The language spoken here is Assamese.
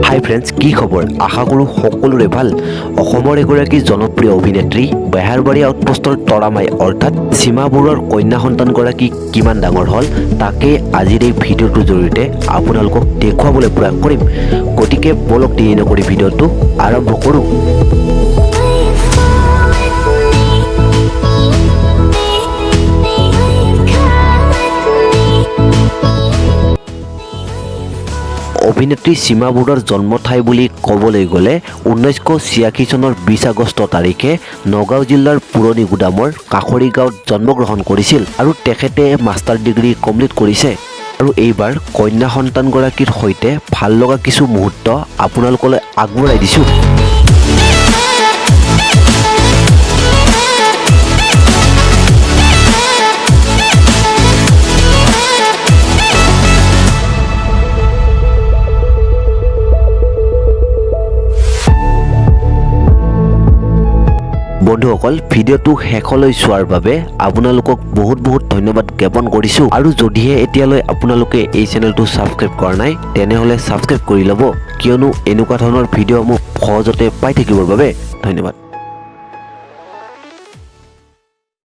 হাই ফ্ৰেণ্ডছ, কি খবৰ? আশা কৰোঁ সকলোৰে ভাল। অসমৰ এগৰাকী জনপ্ৰিয় অভিনেত্ৰী বেহাৰবাৰী আউটপোষ্টৰ তৰামাই অৰ্থাৎ সীমা বৰুৱাৰ কন্যা সন্তানগৰাকী কিমান ডাঙৰ হ'ল তাকে আজিৰ এই ভিডিঅ'টোৰ জৰিয়তে আপোনালোকক দেখুৱাবলৈ প্ৰয়াস কৰিম। গতিকে বলক দেৰি নকৰি ভিডিঅ'টো আৰম্ভ কৰোঁ। অভিনেত্ৰী সীমা বৰুৱাৰ জন্ম ঠাই বুলি ক'বলৈ গ'লে 1986 চনৰ 20 আগষ্ট তাৰিখে নগাঁও জিলাৰ পুৰণি গুদামৰ কাষৰী গাঁৱত জন্মগ্ৰহণ কৰিছিল আৰু তেখেতে মাষ্টাৰ ডিগ্ৰী কমপ্লিট কৰিছে। আৰু এইবাৰ কন্যা সন্তানগৰাকীৰ সৈতে ভাল লগা কিছু মুহূৰ্ত আপোনালোকলৈ আগবঢ়াই দিছোঁ। বন্ধুসকল, ভিডিঅ'টো শেষলৈ চোৱাৰ বাবে আপোনালোকক বহুত ধন্যবাদ জ্ঞাপন কৰিছোঁ। আৰু যদিহে এতিয়ালৈ আপোনালোকে এই চেনেলটো ছাবস্ক্ৰাইব কৰা নাই তেনেহ'লে ছাবস্ক্ৰাইব কৰি ল'ব, কিয়নো এনেকুৱা ধৰণৰ ভিডিঅ'সমূহ সহজতে পাই থাকিবৰ বাবে। ধন্যবাদ।